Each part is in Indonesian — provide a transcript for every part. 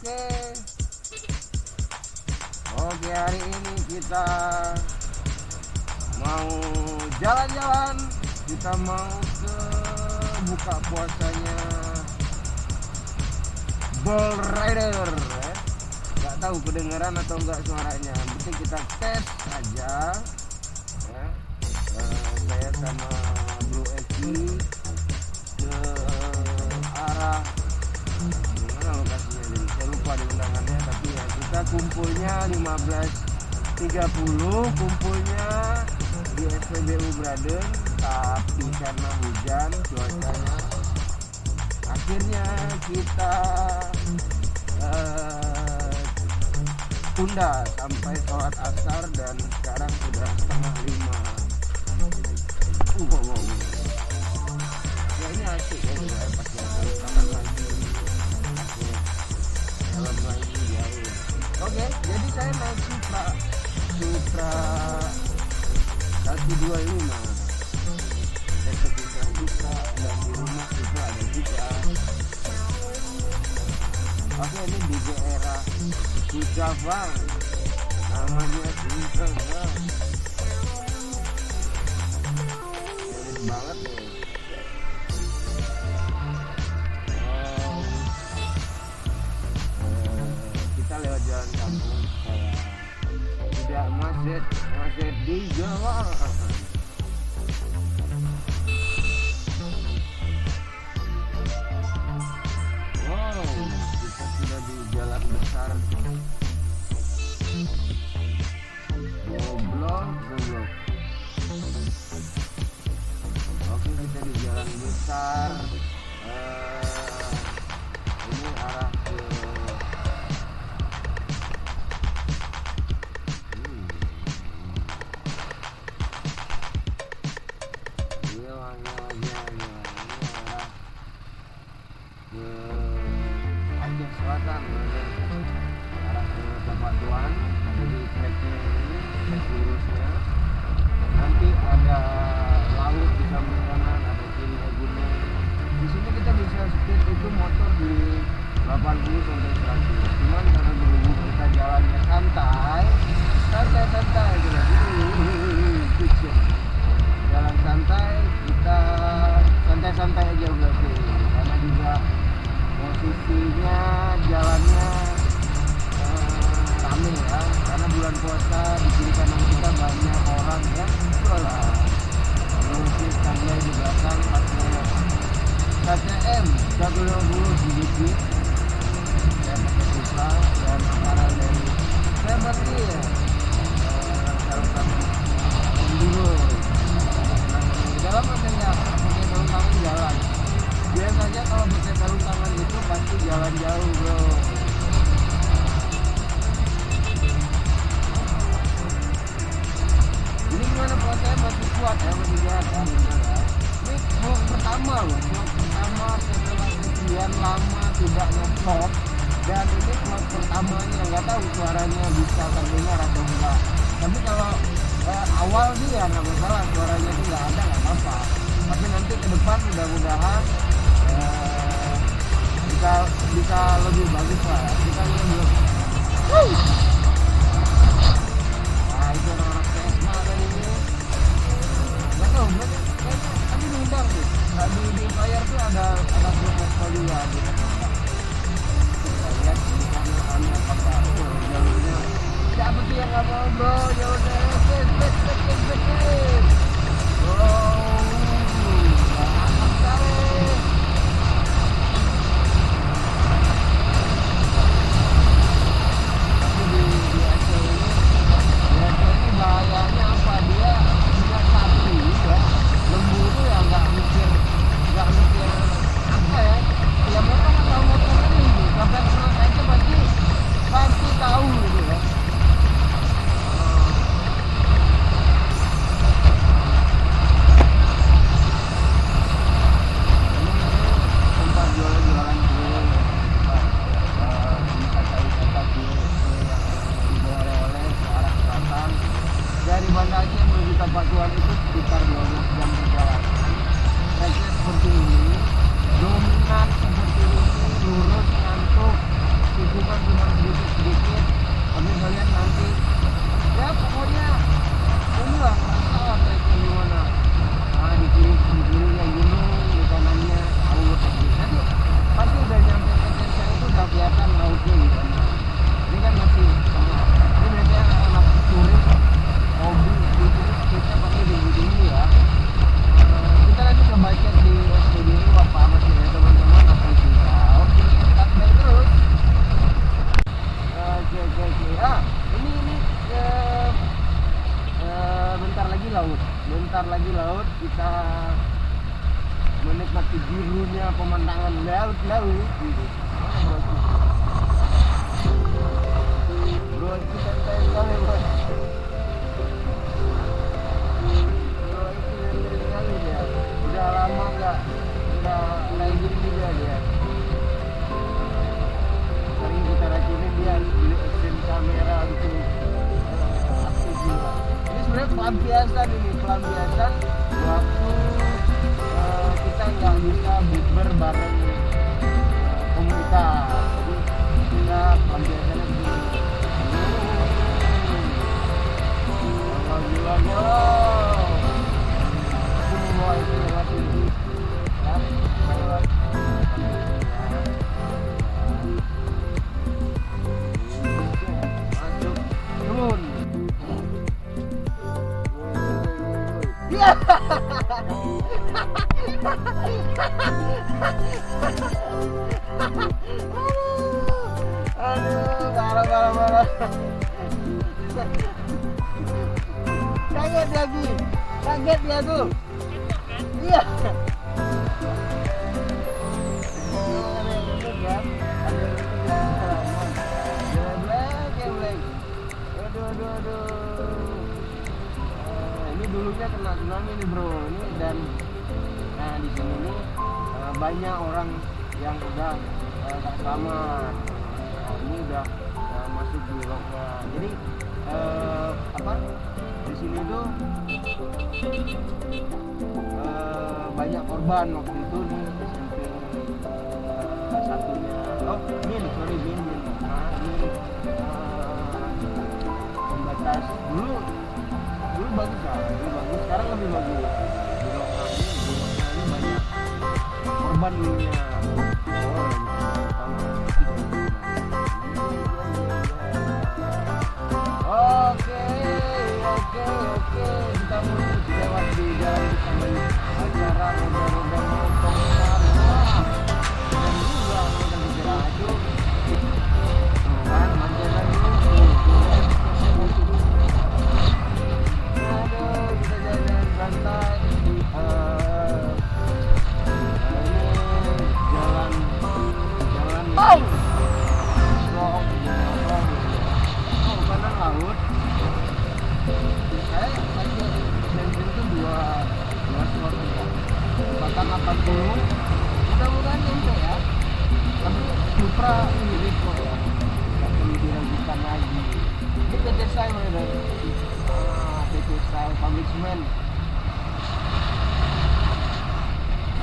Oke. Oke, hari ini kita mau jalan-jalan. Kita mau ke buka puasanya Bull Rider. Nggak tahu kedengeran atau enggak suaranya. Yang penting kita tes aja. Ya. Saya sama Bro Eki ke arah mana lokasinya nih? Saya lupa di undangannya, tapi ya kita kumpulnya 15.30, kumpulnya di SPBU Braden, tapi karena hujan cuacanya akhirnya kita tunda sampai sholat asar dan sekarang sudah 4:30. Ya ini asik ya, saya pakai tangan lagi, pakai helm lagi jauh. Oke, jadi saya naik Supra 125. Sekitar Supra dan di rumah itu ada juga. Oke, ini di daerah Sukabang, namanya Sukabang. Elit banget nih. Kita lewat jalan kampung supaya tidak macet di jalan. Wow, kita sudah di jalan besar. Goblok. Oke, kita di jalan besar. Ini arah ke Aceh Selatan, arah ke Tempat Tuan. Jadi treknya ini, trek lurusnya. Nanti ada laut di samping kanan, ada kirinya gunung. Di sini kita bisa speed itu motor di 80 sampai 100. Cuman karena berhubung kita jalannya santai gitu. Jalan santai, kita santai-santai aja berarti. Karena juga posisinya jalannya rame ya, karena bulan puasa di kiri kanan kita banyak orang ya, itulah terus tangga di belakang pakai KTM 120 sedikit. Saya pakai Supra dan aparel dari Family ya, sarung dulu dalam makanya pakai sarung tangan jalan. Biasanya kalau pakai sarung tangan itu pasti jalan jauh bro. Ini gimana puasanya masih kuat ya, masih sehat ya. Ini vlog pertama loh, vlog pertama setelah sekian lama tidak nge-vlog. Dan ini vlog pertamanya, nggak tahu suaranya bisa terdengar atau enggak. Tapi kalau awal sih ya nggak masalah, suaranya itu nggak ada, nggak apa-apa. Tapi nanti ke depan mudah-mudahan bisa lebih bagus lah. Kita lihat dulu. Nah itu orang-orang PSMA tadi ini. Nggak tahu, kayaknya tadi diundang tuh. Tadi di Fire tuh ada grup Vespa juga di Jakarta. Kita lihat di sana apakah jalurnya. Siapa sih yang nggak mau bro? Ya udah, bet. Bahayanya apa, dia punya sapi ya, lembu itu ya nggak mikir apa ya, ya motor atau motor ini sampai pernah aja pasti tahu gitu ya. Tempat jualan kue, wisata dibawa oleh ke arah selatan. Dari Banda Aceh menuju Tempat Tuan itu sekitar 12 jam perjalanan. Treknya seperti ini, dominan seperti ini, lurus ngantuk, tikungan cuma sedikit-sedikit, tapi kalian nanti ya pokoknya inilah pesawat treknya gimana. Nah di kirinya gunung, di kanannya laut. Nanti pasti udah nyampe ke desa itu udah kelihatan lautnya gimana. Ini kan masih tengah. Ini biasanya anak turis hobi gitu kita pakai di sini ya. Kita nanti coba cek di SPBU apa masih ada teman-teman atau tidak. Oke, standby terus. Oke. Ini bentar lagi laut kita menikmati birunya pemandangan laut gitu. Bro, itu santai sekali bro. Udah lama nggak kayak gini juga dia. Sering kita racinin dia beli action kamera gitu. Aktif juga. Ini sebenarnya pelampiasan waktu kita nggak bisa bukber bareng komunitas. Jadi kita pelampiasannya begini. Gila. Itu lewat ini ya, lewat masuk turun ya. Aduh, parah. Kaget dia tuh. Iya. Aduh. Ini dulunya kena tsunami nih bro. Ini dan nah di sini nih banyak orang yang udah tak selamat. Ini udah masuk di longga. Jadi di sini tuh banyak korban waktu itu nih SMP satunya. Min. Nah, ini pembatas dulu bagus sekarang lebih bagus. Di lokal ini banyak korban dulunya. Oke, kita mau lewat di jalan sambil acara roda-roda motong dan juga udah bergerak aja. Kan manja lagi. Aduh, kita jalan santai. Ini jalan kanan laut. Saya pakai bensin itu dua slot aja. Bahkan 80. Mudah-mudahan nyampe ya. Tapi Supra mirip kok ya. Nggak perlu diragukan lagi. Ini PT Sai mana? PT Sai Public Cement.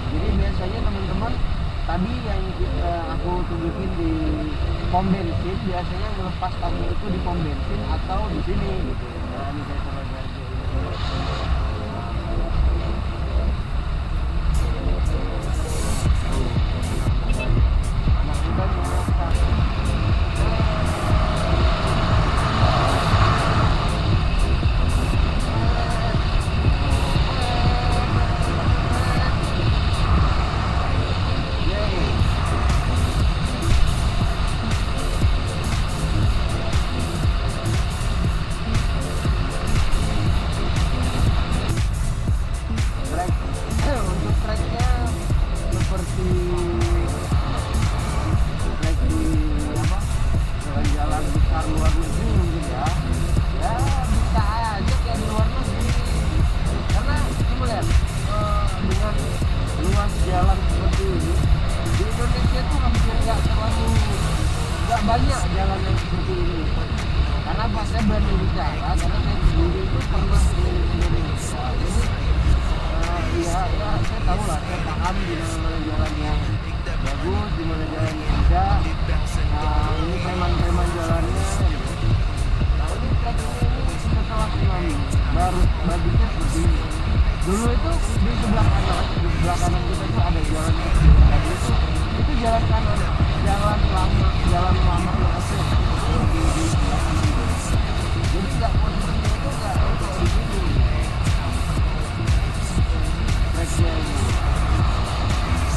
Jadi biasanya teman-teman tadi yang aku tunjukin di pom bensin, biasanya melepas tangga itu di pom bensin atau di sini gitu. Nah ini saya coba ganti. Anak muda melepas. harus bagusnya seperti ini. Dulu itu di sebelah kanan kita itu ada jalan kecil. Tadi itu jalan kanan, jalan lama yang Aceh di sebelah kanan itu. Jadi nggak posisinya itu nggak kayak di sini. Treknya ini.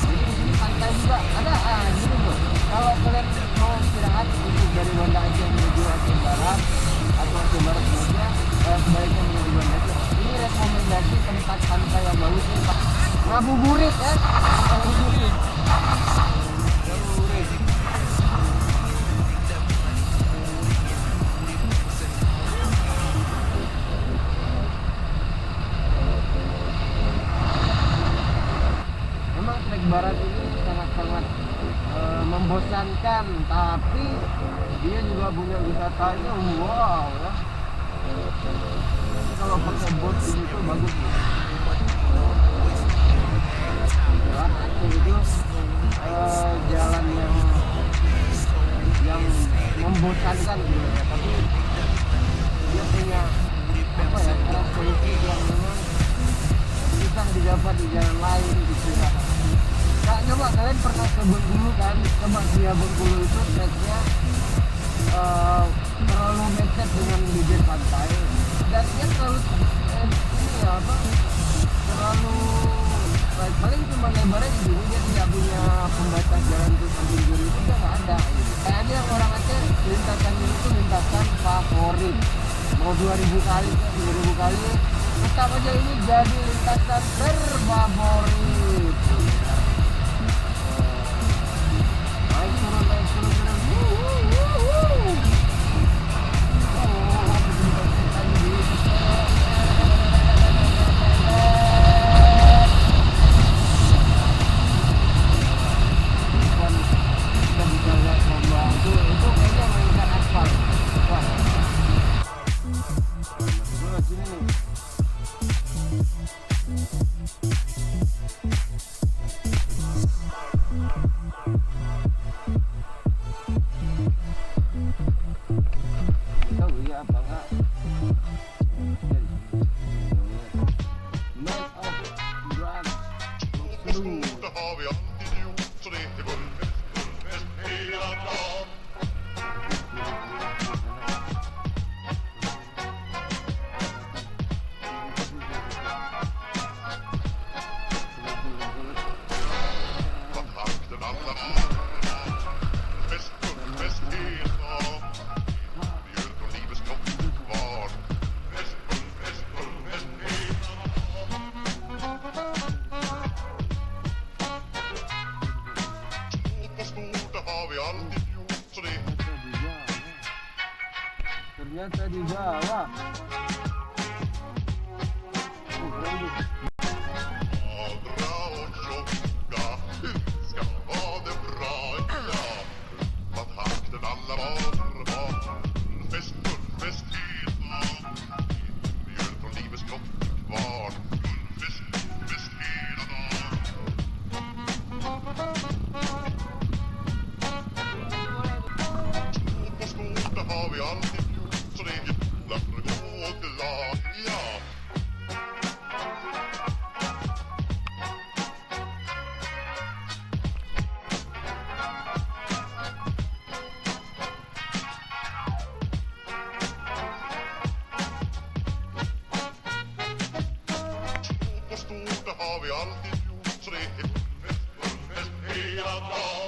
Jadi di sini pantai juga ada. Gini tuh. Kalau kalian mau istirahat untuk dari Banda Aceh menuju Aceh Barat atau Aceh Barat saja, sebaiknya menuju Banda Aceh. Ini rekomendasi tempat pantai yang bagus nih Pak. Ngabuburit ya. Ngabuburit. Memang trek barat ini sangat-sangat membosankan, tapi dia juga punya wisatanya wow ya. Kalau pakai boat di situ bagus nih. Jalan Aceh itu jalan yang membosankan gitu ya, tapi dia punya apa ya, karakteristik yang memang susah didapat di jalan lain gitu ya. Nah, coba kalian pernah ke Bengkulu kan? Coba via Bengkulu itu treknya terlalu mepet dengan bibir pantai dan dia terlalu terlalu paling cuma lebarnya segini, dia tidak punya pembatas jalan ke samping kiri itu udah nggak ada gitu. Kayaknya orang Aceh lintasan ini tuh lintasan favorit, mau 2000 kali 3000 kali tetap aja ini jadi lintasan terfavorit. Naik turun itu kayaknya mainkan aspal. Wah. Sini nih. Tahu ya apa enggak? Night of drag. Seru. Det har vi alltid gjort, så det är guldfest hela dagen. Kontakten alla varor, fest, guldfest hela dagen. Mjöl från livets topp kvar. Fest, guldfest hela dagen. Stort, det har vi alltid gjort, så det Ternyata di bawah. Adra och tjocka, ska ha det bra, ja. Kontakten alla varor, fest, guldfest hela dagen. Mjöl från livets topp kvar. Guldfest hela dagen. Stort, det har vi alltid gjort, så det är jävla och glad, ja. Stort, det har vi alltid gjort, så det är fest hela dagen.